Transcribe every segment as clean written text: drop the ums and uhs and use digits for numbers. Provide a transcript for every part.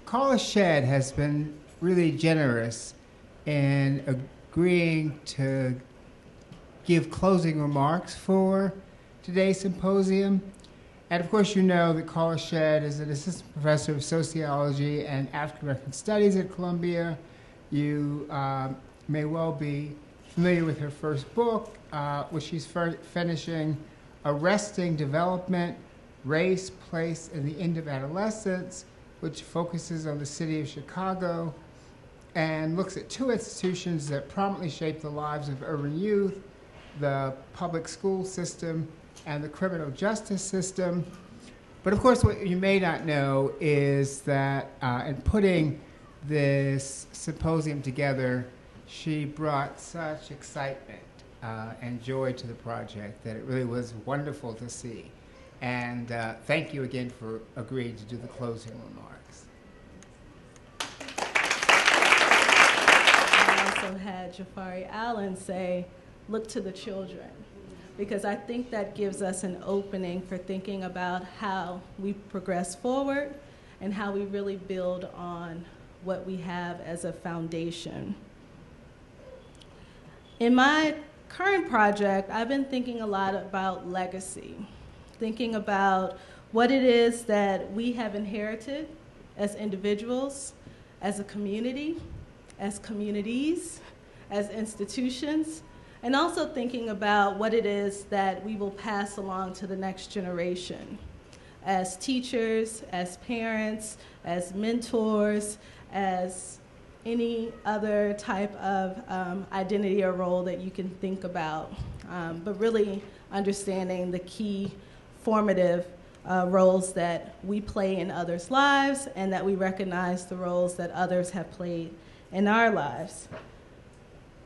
Carla Shedd has been really generous in agreeing to give closing remarks for today's symposium. And of course, you know that Carla Shedd is an assistant professor of sociology and African American studies at Columbia. You may well be familiar with her first book, which she's finishing, Arresting Development, Race, Place, and the End of Adolescence, which focuses on the city of Chicago and looks at two institutions that prominently shape the lives of urban youth, the public school system and the criminal justice system. But of course, what you may not know is that in putting this symposium together, she brought such excitement and joy to the project that it really was wonderful to see. And thank you again for agreeing to do the closing remarks. I also had Jafari Allen say, look to the children, because I think that gives us an opening for thinking about how we progress forward and how we really build on what we have as a foundation. In my current project, I've been thinking a lot about legacy, thinking about what it is that we have inherited as individuals, as a community, as communities, as institutions, and also thinking about what it is that we will pass along to the next generation as teachers, as parents, as mentors, as any other type of identity or role that you can think about, but really understanding the key formative roles that we play in others' lives and that we recognize the roles that others have played in our lives.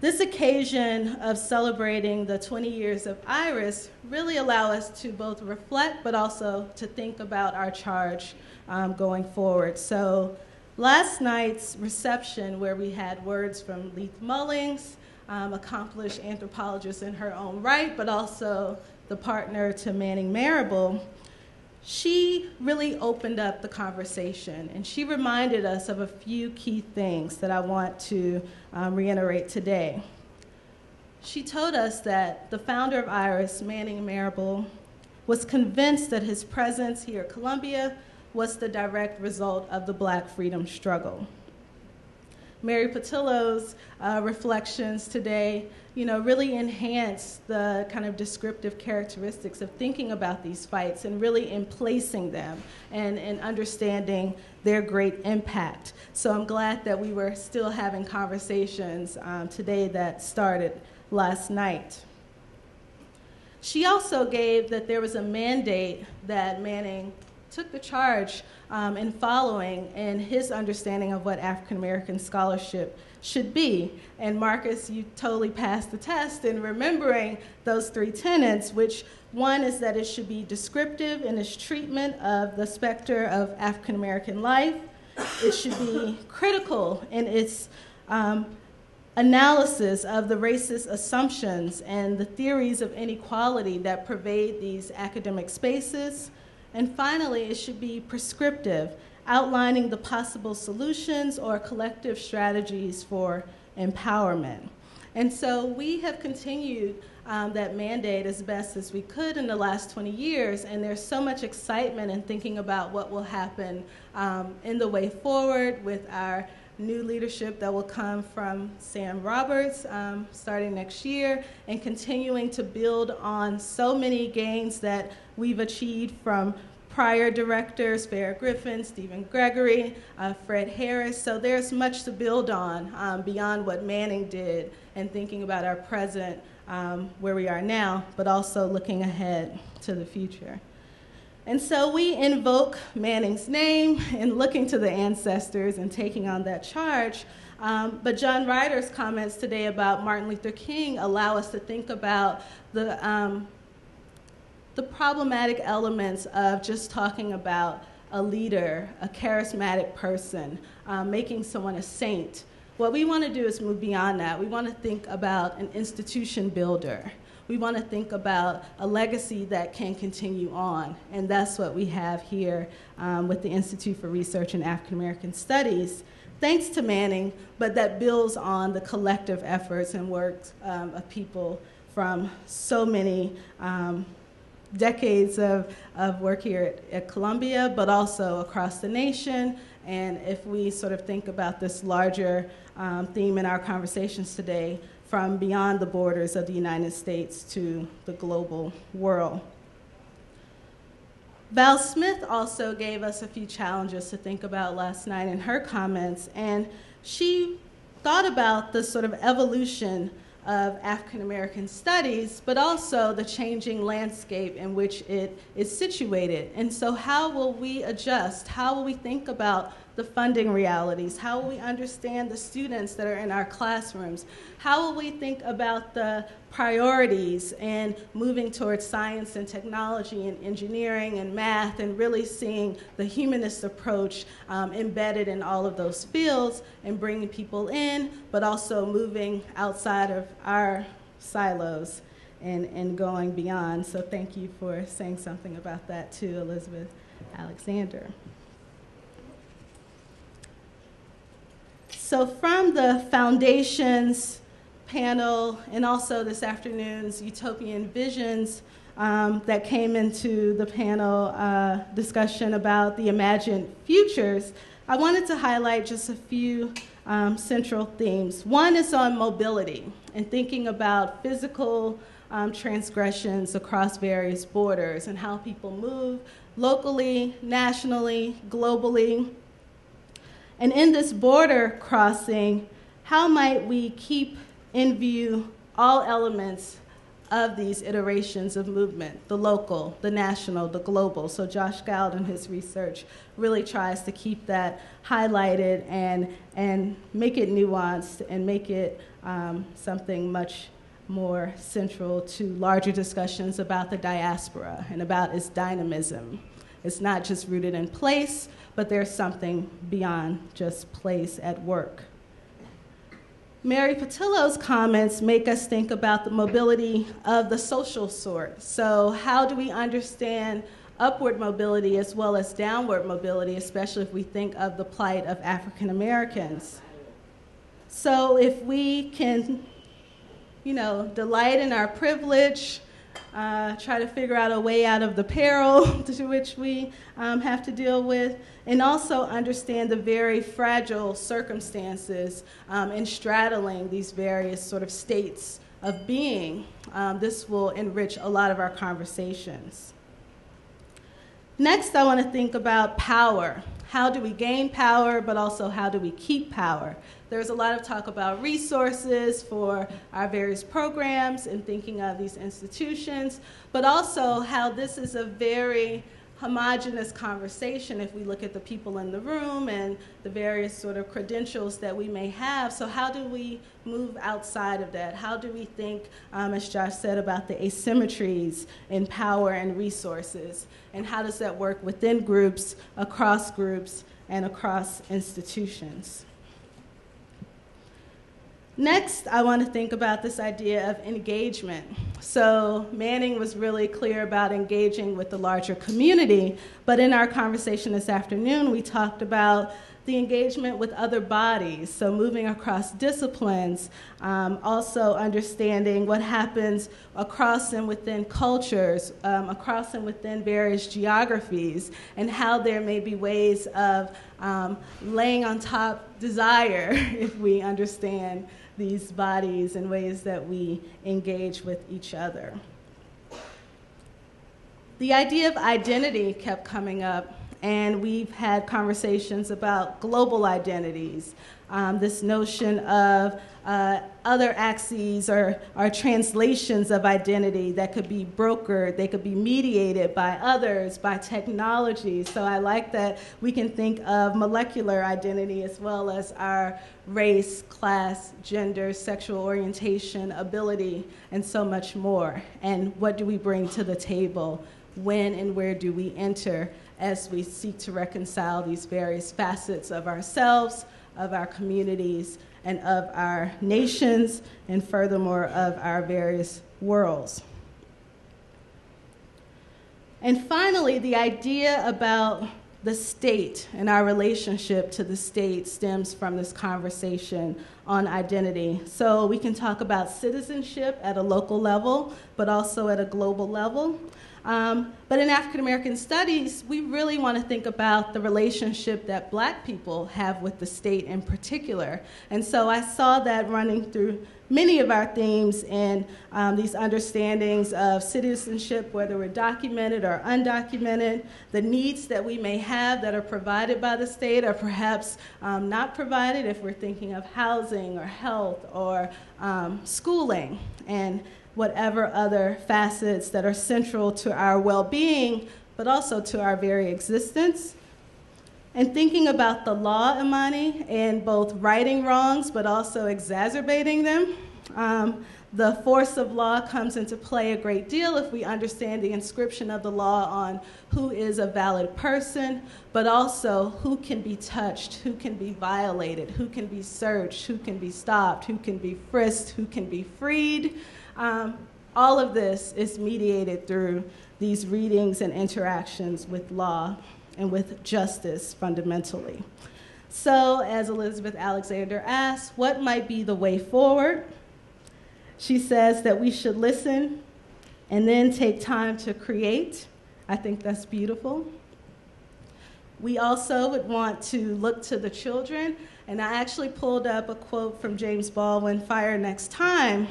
This occasion of celebrating the 20 years of IRAAS really allow us to both reflect but also to think about our charge going forward. So last night's reception, where we had words from Leith Mullings, accomplished anthropologist in her own right, but also the partner to Manning Marable, she really opened up the conversation, and she reminded us of a few key things that I want to reiterate today. She told us that the founder of IRAAS, Manning Marable, was convinced that his presence here at Columbia was the direct result of the Black freedom struggle. Mary Patillo's reflections today, really enhance the kind of descriptive characteristics of thinking about these fights and really emplacing them and understanding their great impact. So I'm glad that we were still having conversations today that started last night. She also gave that there was a mandate that Manning took the charge in following and his understanding of what African American scholarship should be. And Marcus, you totally passed the test in remembering those three tenets, which one is that it should be descriptive in its treatment of the specter of African American life. It should be critical in its analysis of the racist assumptions and the theories of inequality that pervade these academic spaces. And finally, it should be prescriptive, outlining the possible solutions or collective strategies for empowerment. And so we have continued that mandate as best as we could in the last 20 years, and there's so much excitement in thinking about what will happen in the way forward with our new leadership that will come from Sam Roberts starting next year, and continuing to build on so many gains that we've achieved from prior directors, Farrah Griffin, Stephen Gregory, Fred Harris. So there's much to build on beyond what Manning did, and thinking about our present, where we are now, but also looking ahead to the future. And so we invoke Manning's name and looking to the ancestors and taking on that charge. But John Ryder's comments today about Martin Luther King allow us to think about the problematic elements of just talking about a leader, a charismatic person, making someone a saint. What we want to do is move beyond that. We want to think about an institution builder, we want to think about a legacy that can continue on. And that's what we have here with the Institute for Research in African American Studies, thanks to Manning, but that builds on the collective efforts and works of people from so many decades of work here at Columbia, but also across the nation. And if we sort of think about this larger theme in our conversations today, from beyond the borders of the United States to the global world. Val Smith also gave us a few challenges to think about last night in her comments, and she thought about the sort of evolution of African American studies, but also the changing landscape in which it is situated. And so how will we adjust? How will we think about the funding realities? How will we understand the students that are in our classrooms? How will we think about the priorities and moving towards science and technology and engineering and math, and really seeing the humanist approach embedded in all of those fields and bringing people in, but also moving outside of our silos and going beyond. So thank you for saying something about that too, Elizabeth Alexander. So from the Foundations panel and also this afternoon's Utopian Visions that came into the panel discussion about the imagined futures, I wanted to highlight just a few central themes. One is on mobility and thinking about physical transgressions across various borders and how people move locally, nationally, globally. And in this border crossing, how might we keep in view all elements of these iterations of movement, the local, the national, the global? So Josh Gould in his research really tries to keep that highlighted and make it nuanced and make it something much more central to larger discussions about the diaspora and about its dynamism. It's not just rooted in place, but there's something beyond just place at work. Mary Patillo's comments make us think about the mobility of the social sort. So how do we understand upward mobility as well as downward mobility, especially if we think of the plight of African Americans? So if we can, delight in our privilege, try to figure out a way out of the peril to which we have to deal with, and also understand the very fragile circumstances in straddling these various sort of states of being. This will enrich a lot of our conversations. Next, I want to think about power. How do we gain power, but also how do we keep power? There's a lot of talk about resources for our various programs and thinking of these institutions, but also how this is a very homogeneous conversation if we look at the people in the room and the various sort of credentials that we may have. So how do we move outside of that? How do we think, as Josh said, about the asymmetries in power and resources? And how does that work within groups, and across institutions? Next, I want to think about this idea of engagement. So Manning was really clear about engaging with the larger community, but in our conversation this afternoon, we talked about the engagement with other bodies, so moving across disciplines, also understanding what happens across and within cultures, across and within various geographies, and how there may be ways of laying on top desire if we understand these bodies and ways that we engage with each other. The idea of identity kept coming up, and we've had conversations about global identities, this notion of other axes or translations of identity that could be brokered, they could be mediated by others, by technology. So I like that we can think of molecular identity as well as our race, class, gender, sexual orientation, ability, and so much more. And what do we bring to the table? When and where do we enter as we seek to reconcile these various facets of ourselves, of our communities, and of our nations, and furthermore of our various worlds. And finally, the idea about the state and our relationship to the state stems from this conversation on identity. So we can talk about citizenship at a local level, but also at a global level. But in African American studies, we really want to think about the relationship that Black people have with the state in particular. And so I saw that running through many of our themes and these understandings of citizenship, whether we're documented or undocumented, the needs that we may have that are provided by the state or perhaps not provided if we're thinking of housing or health or schooling, and whatever other facets that are central to our well-being, but also to our very existence. And thinking about the law, Imani, and both righting wrongs, but also exacerbating them. The force of law comes into play a great deal if we understand the inscription of the law on who is a valid person, but also who can be touched, who can be violated, who can be searched, who can be stopped, who can be frisked, who can be freed. All of this is mediated through these readings and interactions with law and with justice fundamentally. So, as Elizabeth Alexander asks, what might be the way forward? She says that we should listen and then take time to create. I think that's beautiful. We also would want to look to the children, and I actually pulled up a quote from James Baldwin, Fire Next Time,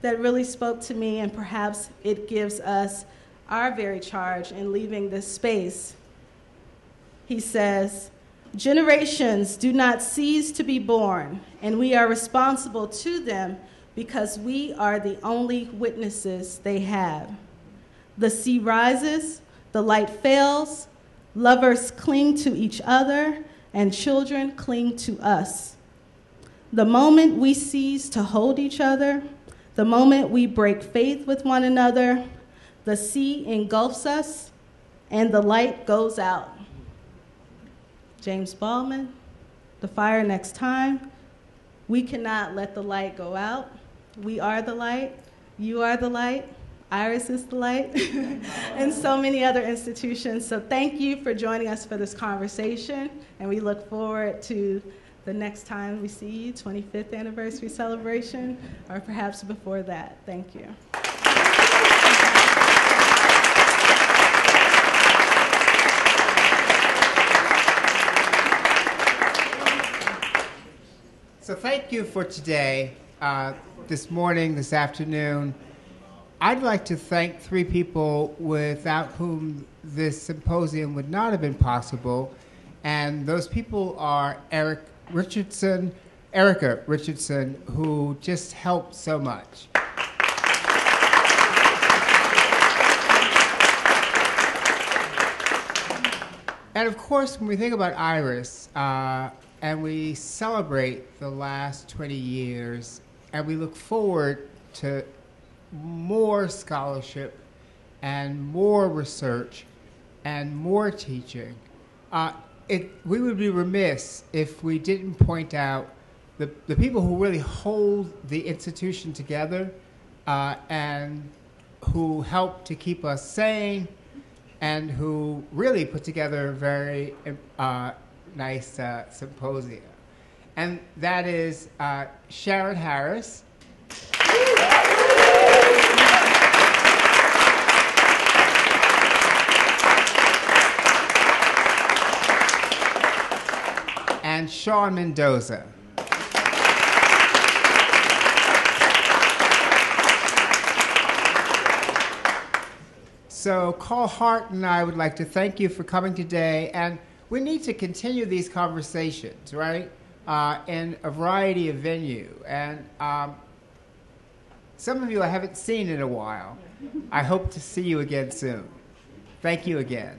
that really spoke to me, and perhaps it gives us our very charge in leaving this space. He says, generations do not cease to be born, and we are responsible to them because we are the only witnesses they have. The sea rises, the light fails, lovers cling to each other, and children cling to us. The moment we cease to hold each other, the moment we break faith with one another, the sea engulfs us and the light goes out. James Baldwin, The Fire Next Time. We cannot let the light go out. We are the light. You are the light. IRAAS is the light. And so many other institutions. So thank you for joining us for this conversation. And we look forward to the next time we see you, 25th anniversary celebration, or perhaps before that. Thank you. So thank you for today, this morning, this afternoon. I'd like to thank three people without whom this symposium would not have been possible. And those people are Erica Richardson, who just helped so much. And of course, when we think about IRAAS, and we celebrate the last 20 years, and we look forward to more scholarship and more research and more teaching, we would be remiss if we didn't point out the people who really hold the institution together and who help to keep us sane and who really put together a very nice symposium. And that is Sharon Harris, and Sean Mendoza. So Carl Hart and I would like to thank you for coming today, and we need to continue these conversations, right, in a variety of venues. And some of you I haven't seen in a while. I hope to see you again soon. Thank you again.